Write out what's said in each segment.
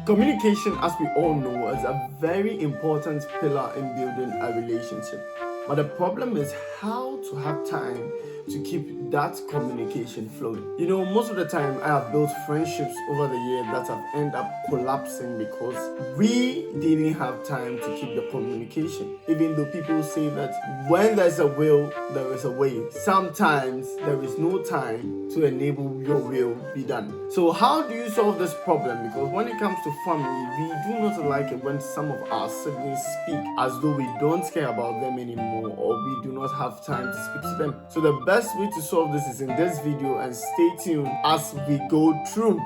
Communication, as we all know, is a very important pillar in building a relationship. But the problem is how to have time to keep that communication flowing. You know, most of the time I have built friendships over the years that have ended up collapsing because we didn't have time to keep the communication. Even though people say that when there's a will, there is a way. Sometimes there is no time to enable your will be done. So how do you solve this problem? Because when it comes to family, we do not like it when some of our siblings speak as though we don't care about them anymore or we do not have time to speak to them. So the best way to solve this is in this video, and stay tuned as we go through.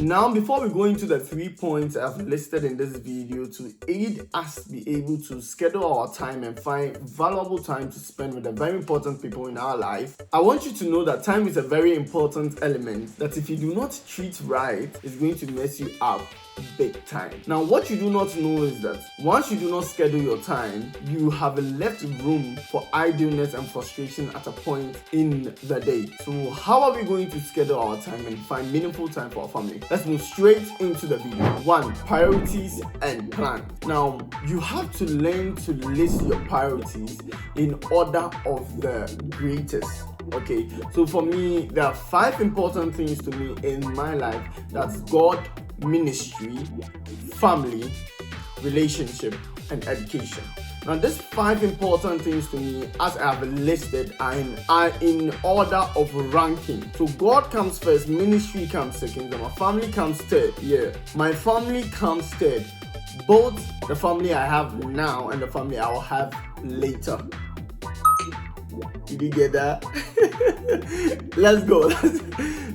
Now, before we go into the 3 points I've listed in this video to aid us be able to schedule our time and find valuable time to spend with the very important people in our life, I want you to know that time is a very important element that if you do not treat right, is going to mess you up big time. Now, what you do not know is that once you do not schedule your time, you have left room for idleness and frustration at a point in the day. So how are we going to schedule our time and find meaningful time for our family? Let's move straight into the video. 1. Priorities and plan. Now, you have to learn to list your priorities in order of the greatest. Okay, so for me, there are 5 important things to me in my life. That's God, ministry, family, relationship, and education. Now, these 5 important things to me, as I have listed, are in order of ranking. So God comes first, ministry comes second, and my family comes third. Yeah, my family comes third. Both the family I have now and the family I will have later. Did you get that? Let's go.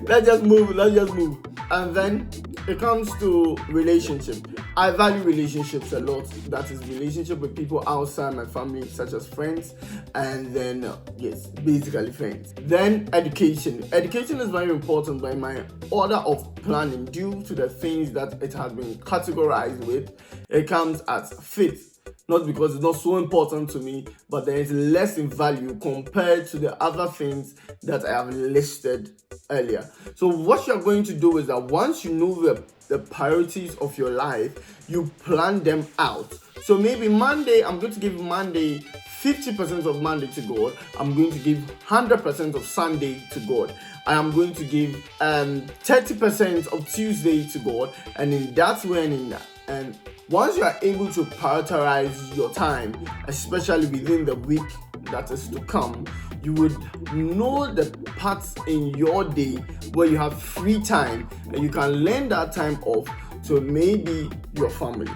Let's just move. And then it comes to relationship. I value relationships a lot. That is relationship with people outside my family, such as friends, and then yes, basically friends. Then education. Education is very important by my order of planning due to the things that it has been categorized with. It comes as fifth. Not because it's not so important to me, but there is less in value compared to the other things that I have listed earlier. So what you're going to do is that once you know the priorities of your life, you plan them out. So maybe Monday, I'm going to give Monday 50% of Monday to God. I'm going to give 100% of Sunday to God. I am going to give 30% of Tuesday to God, and in that way and in that. And once you are able to prioritize your time, especially within the week that is to come, you would know the parts in your day where you have free time and you can lend that time off to maybe your family.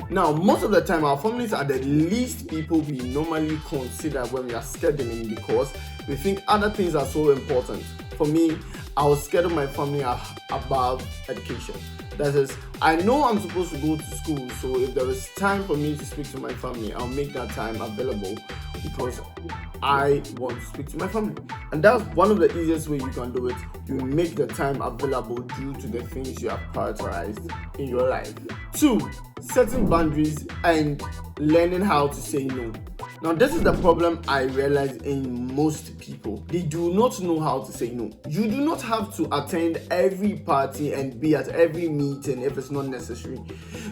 Now, most of the time, our families are the least people we normally consider when we are scheduling because we think other things are so important. For me, I will schedule my family above education. That is, I know I'm supposed to go to school, so if there is time for me to speak to my family, I'll make that time available because I want to speak to my family. And that's one of the easiest ways you can do it. You make the time available due to the things you have prioritized in your life. 2. Setting boundaries and learning how to say no. Now, this is the problem I realize in most people. They do not know how to say no. You do not have to attend every party and be at every meeting if it's not necessary.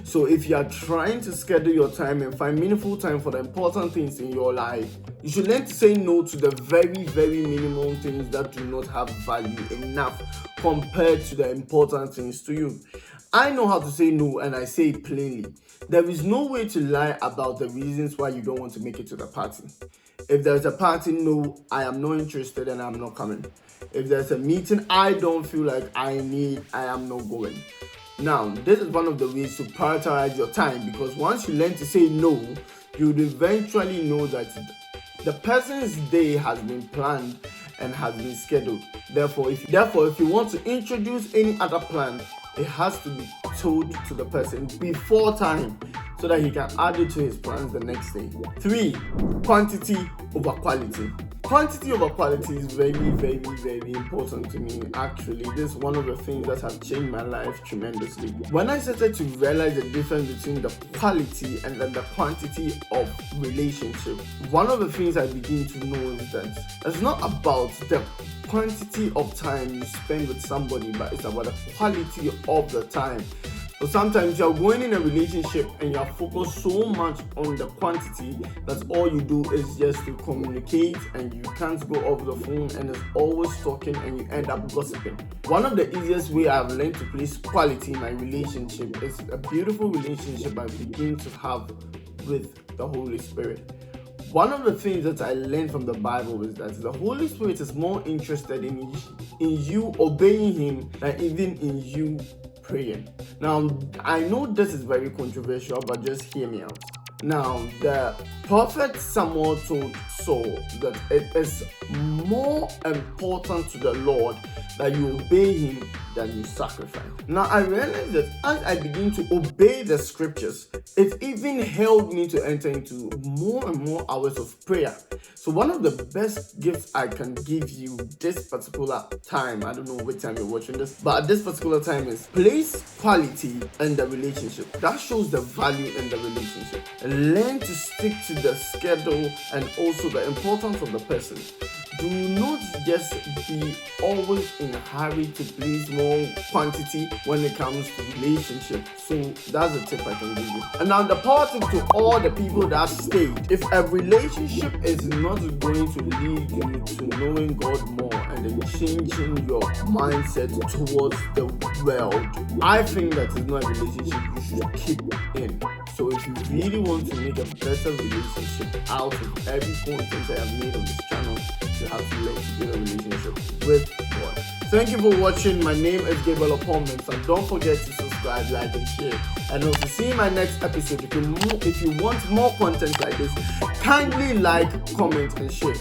So if you are trying to schedule your time and find meaningful time for the important things in your life, you should learn to say no to the very, very minimum things that do not have value enough compared to the important things to you. I know how to say no, and I say it plainly. There is no way to lie about the reasons why you don't want to make it to the party. If there's a party, no, I am not interested and I'm not coming. If there's a meeting I don't feel like I am not going. Now, this is one of the ways to prioritize your time, because once you learn to say no, you would eventually know that the person's day has been planned and has been scheduled. Therefore, if you want to introduce any other plan, it has to be told to the person before time so that he can add it to his plans the next day. 3. Quantity over quality. Quantity over quality is very, very, very important to me. Actually, this is one of the things that have changed my life tremendously. When I started to realize the difference between the quality and the quantity of relationship, one of the things I begin to know is that it's not about the quantity of time you spend with somebody, but it's about the quality of the time. So sometimes you're going in a relationship and you're focused so much on the quantity that all you do is just to communicate, and you can't go off the phone and it's always talking and you end up gossiping. One of the easiest way I've learned to place quality in my relationship is a beautiful relationship I begin to have with the Holy Spirit. One of the things that I learned from the Bible is that the Holy Spirit is more interested in you obeying Him than even in you praying. Now, I know this is very controversial, but just hear me out. Now, the prophet Samuel told Saul that it is more important to the Lord that you obey Him than you sacrifice. Now, I realized that as I begin to obey the scriptures, it even helped me to enter into more and more hours of prayer. So one of the best gifts I can give you this particular time, I don't know which time you're watching this, but at this particular time, is place quality in the relationship. That shows the value in the relationship. Learn to stick to the schedule and also the importance of the person. Do not just be always in a hurry to please more quantity when it comes to relationship. So that's a tip I can give you. And now the power tip to all the people that stayed. If a relationship is not going to lead you to knowing God more and then changing your mindset towards the world, I think that is not a relationship you should keep in. So if you really want to make a better relationship out of every content I have made on this channel, you have to learn to build a relationship with God. Thank you for watching. My name is Gabriel Oppong-Mensah. Don't forget to subscribe, like, and share. And also see you in my next episode. If you want more content like this, kindly like, comment, and share.